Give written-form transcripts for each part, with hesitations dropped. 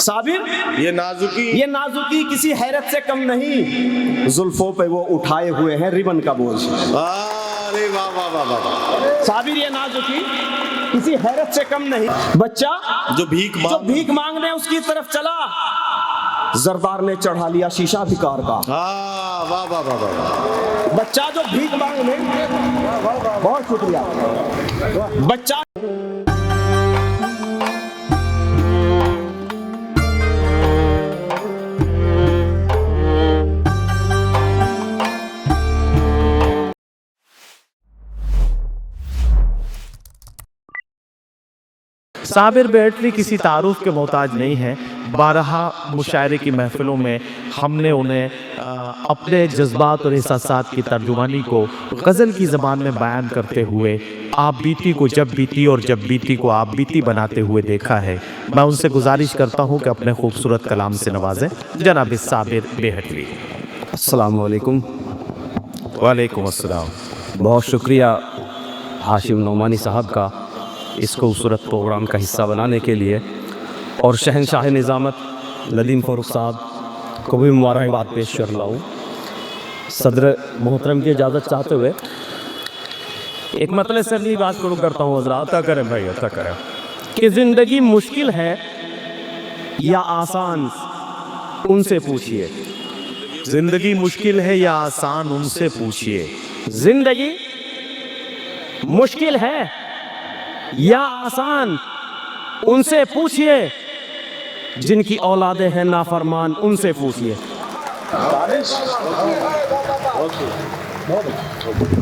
साबिर ये नाजुकी किसी हैरत से कम नहीं, जुल्फों पे वो उठाए हुए हैं रिबन का बोझ। अरे वाह वाह वाह वाह। साबिर ये नाजुकी किसी हैरत से कम नहीं। बच्चा जो भीख मांगने उसकी तरफ चला, जरदार ने चढ़ा लिया शीशा अधिकार का। वाह वाह वाह वाह। बच्चा जो भीख मांगने, बहुत शुक्रिया बच्चा। साबिर बेहटवी किसी तारुफ के मोहताज नहीं है। बारहा मुशायरे की महफिलों में हमने उन्हें अपने जज्बात और एहसासात की तर्जुमानी को गज़ल की ज़बान में बयान करते हुए आप बीती को जब बीती और जब बीती को आप बीती बनाते हुए देखा है। मैं उनसे गुजारिश करता हूँ कि अपने खूबसूरत कलाम से नवाजें जनाब साबिर बेहटवी। अस्सलाम वालेकुम। वालेकुम अस्सलाम। बहुत शुक्रिया हाशिम नौमानी साहब का इस खूबसूरत प्रोग्राम का हिस्सा बनाने के लिए, और शहनशाह निज़ामत नदीम फ़ारूक साहब को भी मुबारकबाद पेश कर रहा हूँ। सदर मोहतरम की इजाज़त चाहते हुए एक मतलब से अपनी बात शुरू करता हूँ। हज़रात अता करें भाई, अता करें कि ज़िंदगी मुश्किल है या आसान, उनसे पूछिए। ज़िंदगी मुश्किल है या आसान, उनसे पूछिए। ज़िंदगी मुश्किल है या आसान, उनसे पूछिए। जिनकी औलादे हैं नाफरमान, उनसे पूछिए।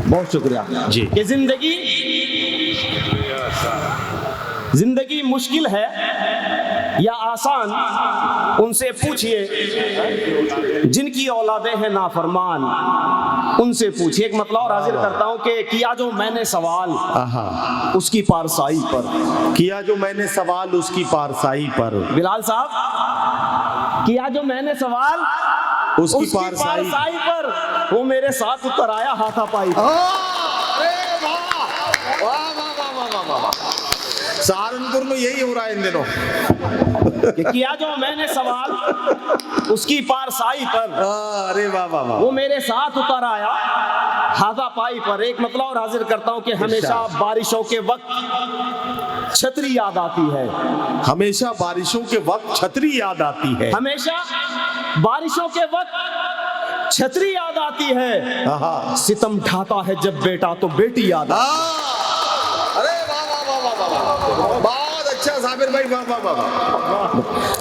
बहुत शुक्रिया जी। कि जिंदगी मुश्किल है या आसान, उनसे पूछिए। जिनकी औलादे हैं नाफरमान, उनसे पूछिए। एक मतलब और हाजिर करता हूँ कि किया जो मैंने सवाल उसकी पारसाई पर, किया जो मैंने सवाल उसकी पारसाई पर। बिलाल साहब, किया जो मैंने सवाल उसकी पारसाई पर, वो मेरे साथ उतर आया हाथापाई पर। सहारनपुर में यही हो रहा है इन दिनों कि किया जो मैंने सवाल उसकी पारसाई पर, अरे वाह वाह वाह। वो मेरे साथ उतर आया हाथापाई पर। एक मतलब और हाजिर करता हूँ कि हमेशा बारिशों के वक्त छतरी याद आती है। हमेशा बारिशों के वक्त छतरी याद आती है। हमेशा बारिशों के वक्त छतरी याद आती है। सितम ढाता है जब बेटा तो बेटी याद आती है। अरे वाह वाह वाह वाह वाह, बहुत अच्छा साबिर भाई, वाह वाह वाह।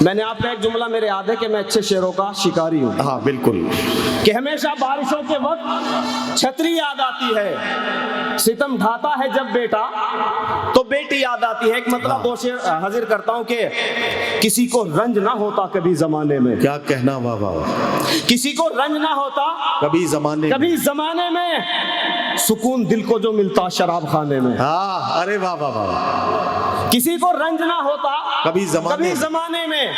मैंने आपका एक जुमला मेरे याद है कि मैं अच्छे शेरों का शिकारी हूँ। हाँ बिल्कुल। कि हमेशा बारिशों के वक्त छतरी याद आती है, सितम ढाता है जब बेटा तो बेटी याद आती है। एक मतलब दो शेर हाजिर करता हूँ कि किसी को रंज ना होता कभी जमाने में। क्या कहना, वाह वाह। किसी को रंज ना होता कभी जमाने में, सुकून दिल को जो मिलता शराब खाने में। हाँ, अरे वाह वाह वाह। किसी को रंज ना होता कभी जमाने में,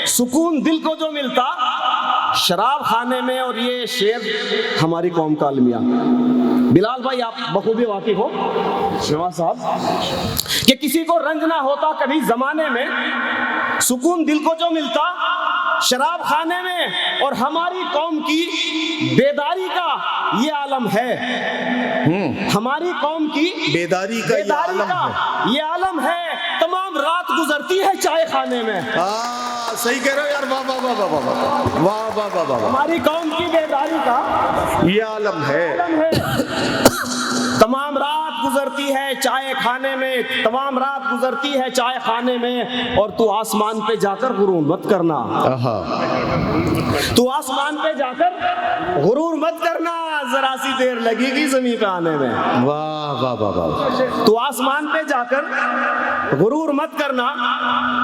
सुकून दिल को जो मिलता शराब खाने में। और ये शेर हमारी कौम का अलमिया। बिलाल भाई आप बखूबी वाकिफ हो शिवा साहब कि किसी को रंज ना होता कभी जमाने में, सुकून दिल को जो मिलता शराब खाने में। और हमारी कौम की बेदारी का ये आलम है। हमारी कौम की बेदारी का ये आलम है। तमाम रात गुजरती है चाय खाने में। सही कह रहे हो यार, वाह वाह वाह वाह वाह वाह वाह वाह वाह। हमारी कौम की बेदारी का ये आलम है। तमाम रात गुजरती है चाय खाने में, तमाम रात गुजरती है चाय खाने में। और तू आसमान पे जाकर गुरूर मत करना, तू आसमान पे जाकर गुरूर मत करना, जरा सी देर लगेगी जमीन पे आने में। वाह वाह वाह वाह। तू आसमान पे जाकर गुरूर मत करना,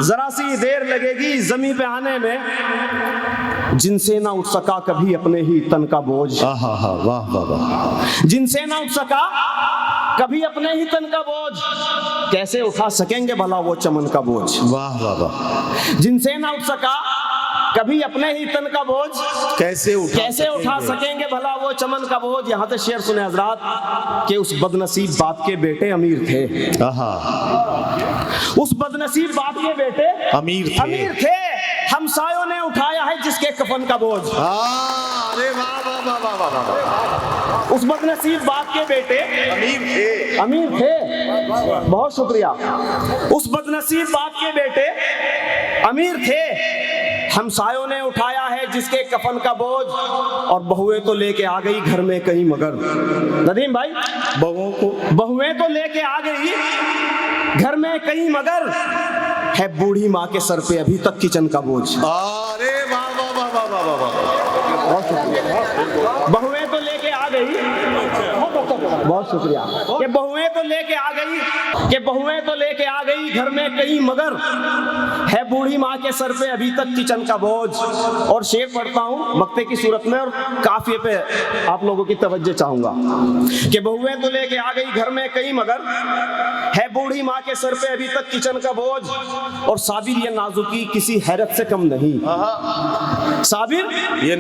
जरा सी देर लगेगी जमीन पे आने में। जिनसे ना उठ सका कभी अपने ही तन का बोझ। वाह वाह वाह। जिनसे ना उठ सका कभी अपने ही तन का बोझ, कैसे उठा सकेंगे भला वो चमन का बोझ। वाह वाह वाह। जिनसे ना उठ सका कभी अपने ही तन का बोझ, कैसे उठा सकेंगे भला वो चमन का बोझ। यहाँ से शेर सुने हजरात कि उस बदनसीब बाप के बेटे अमीर थे। उस बदनसीब बाप के बेटे अमीर थे। हमसायों ने उठाया है जिसके कफन का बोझ। अरे वाह वाह वाह वाह वाह वाह। उस बदनसीब बाप के बेटे अमीर थे। बहुत शुक्रिया। उस बदनसीब बाप के बेटे अमीर थे, हमसायों ने उठाया है जिसके कफन का बोझ, और बहुएं तो लेके आ गई घर में कहीं मगर। नदीम भाई, बहुएं तो लेके आ गई घर में कहीं मगर, है बूढ़ी माँ के सर पे अभी तक किचन का बोझ। अरे वाह वाह वाह वाह वाह वाह। बहुएं तो लेके आ गई, बहुत शुक्रिया, कि बहुएं तो लेके आ गई, कि बहुएं तो लेके आ गई घर में कहीं मगर, है बूढ़ी माँ के सर पे अभी तक किचन का बोझ। और शेर पढ़ता हूँ मक्ते की सूरत में, और काफिये पे आप लोगों की तवज्जो चाहूंगा, कि बहुएं तो लेके आ गई घर में कहीं मगर, है बूढ़ी माँ के सर पे अभी तक किचन का बोझ। और साबिर ये नाजुकी किसी हैरत से कम नहीं। साबिर ये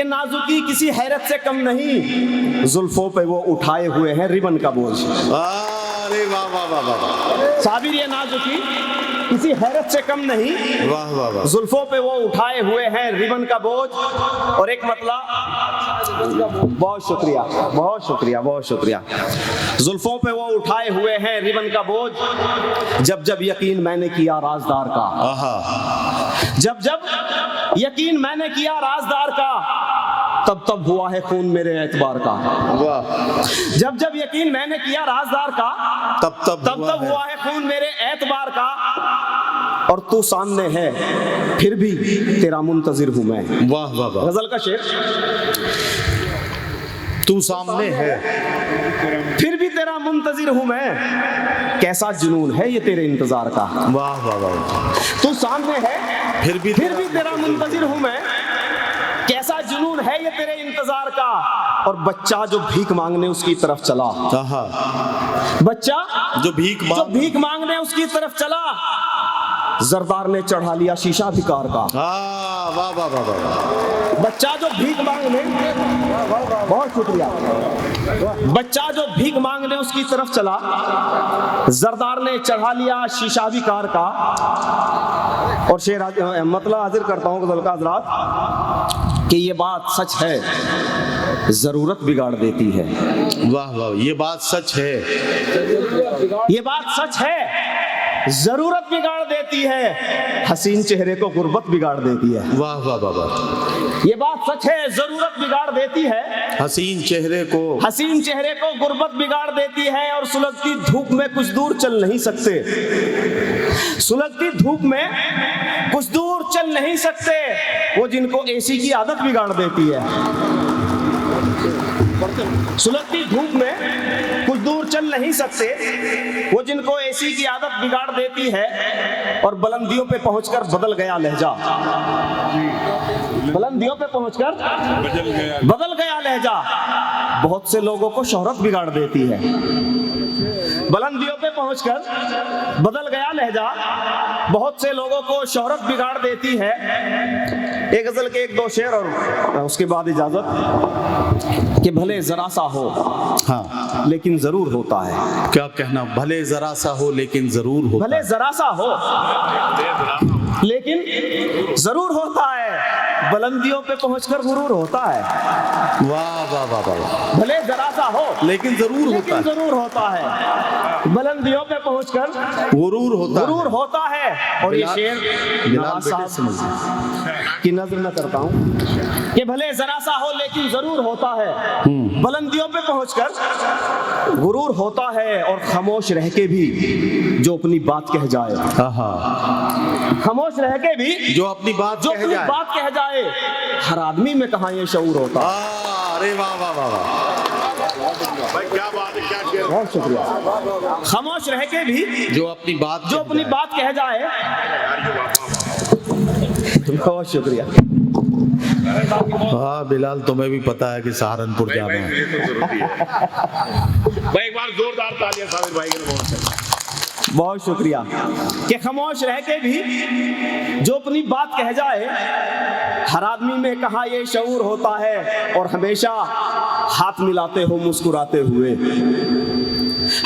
नाजुकी किसी हैरत से कम नहीं, जुल्फों पे वो उठाए हुए हैं रिबन का बोझ। अरे वाह वाह वाह वाह। साबिर ये नाजुकी किसी हैरत से कम नहीं, वाह वाह वाह। जुल्फों पे वो उठाए हुए हैं रिबन का बोझ। और एक मतलब, बहुत शुक्रिया बहुत शुक्रिया बहुत शुक्रिया। जुल्फों पे वो उठाए हुए हैं रिबन का बोझ, जब जब यकीन मैंने किया राजदार का, जब जब यकीन मैंने किया राजदार का, तब तब हुआ है खून मेरे एतबार का। वाह। जब जब यकीन मैंने किया राजदार का, तब तब हुआ है खून मेरे एतबार का। और तू सामने है फिर भी तेरा मुंतजिर हूं मैं। वाह वाह वाह। गजल का शेर, तू सामने है फिर भी तेरा मुंतजिर हूं मैं, कैसा जुनून है ये तेरे इंतजार का। वाह वाह वाह। तू सामने है फिर भी तेरा मुंतजिर हूं मैं, कैसा जुनून है ये तेरे इंतजार का। और बच्चा जो भीख मांगने उसकी तरफ चला, बच्चा जो भीख मांगने उसकी तरफ चला, जरदार ने चढ़ा लिया शीशा भिकार का। वाह वाह वाह वाह। बच्चा जो भीख मांगने, बहुत शुक्रिया, बच्चा जो भीख मांगने उसकी तरफ चला, जरदार ने चढ़ा लिया शीशा भिकार का। और शेर मतलब हाजिर करता हूँ गजल का हजरात, कि ये बात सच है जरूरत बिगाड़ देती है। वाह वाह। ये बात सच है, ये बात सच है जरूरत बिगाड़ देती है, हसीन चेहरे को गुर्बत बिगाड़ देती है। वाह वाह वाह वाह। ये बात सच है जरूरत बिगाड़ देती है, हसीन चेहरे को गुर्बत बिगाड़ देती है। और सुलगती धूप में कुछ दूर चल नहीं सकते, सुलगती धूप में कुछ दूर चल नहीं सकते, वो जिनको एसी की आदत बिगाड़ देती है। सुलगती धूप में कुछ दूर चल नहीं सकते, वो जिनको एसी की आदत बिगाड़ देती है। और बुलंदियों पे पहुंचकर बदल गया लहजा, बुलंदियों पे पहुंचकर बदल गया लहजा, बहुत से लोगों को शोहरत बिगाड़ देती है। बुलंदियों पे पहुंचकर बदल गया लहजा, बहुत से लोगों को शोहरत बिगाड़ देती है। एक गजल के एक दो शेर और उसके बाद इजाजत, कि भले जरा सा हो हाँ लेकिन जरूर होता है। क्या कहना, भले जरा सा हो लेकिन जरूर होता भले जरा सा हो लेकिन जरूर होता है, बुलंदियों पे पहुंचकर गुरूर होता है। वाह वाह वाह वाह। भले जरा सा हो लेकिन जरूर होता है, बुलंदियों पे पहुंचकर गुरूर होता है। और ये शेर नवाज साहब की नजर में करता हूँ, कि भले जरा सा हो लेकिन जरूर होता है, बुलंदियों पे पहुंचकर गुरूर होता है। और खामोश रह के भी जो अपनी बात कह जाए, खामोश रह के भी जो अपनी बात कह जाए, हर आदमी में कहाँ ये शऊर होता। अरे वाह वाह वाह वाह भाई, क्या बात है, क्या शेर। बहुत शुक्रिया। खामोश रह के भी जो अपनी बात कह जाए, बहुत शुक्रिया। हाँ बिलाल, तुम्हें भी पता है कि सहारनपुर जाना है। भाई एक बार जोरदार तालियां साबिर भाई के लिए। बहुत शुक्रिया। कि खामोश रह के भी जो अपनी बात कह जाए, हर आदमी में कहाँ ये शऊर होता है। और हमेशा हाथ मिलाते हो मुस्कुराते हुए,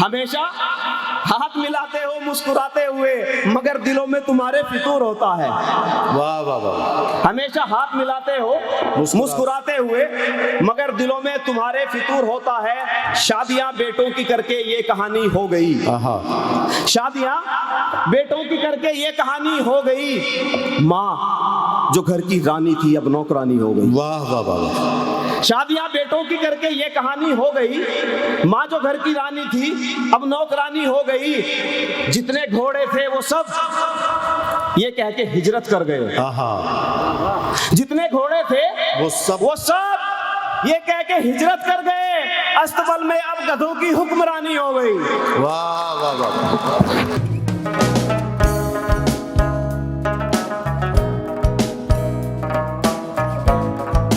हमेशा हाथ मिलाते हो मुस्कुराते हुए मगर दिलों में तुम्हारे फितूर होता है। वाह वाह वाह। हमेशा हाथ मिलाते हो मुस्कुराते हुए मगर दिलों में तुम्हारे फितूर होता है। शादियां बेटों की करके ये कहानी हो गई। शादियां बेटों की करके ये कहानी हो गई। माँ जो घर की रानी थी अब नौकरानी हो गई। वाह वाह वाह। शादियां बेटों की करके ये कहानी हो गई। माँ जो घर की रानी थी अब नौकरानी हो गई। जितने घोड़े थे वो सब ये कह के हिजरत कर गए। जितने घोड़े थे वो सब ये कह के हिजरत कर गए। अस्तबल में अब गधों की हुक्मरानी हो गई। वाह वाह वाह।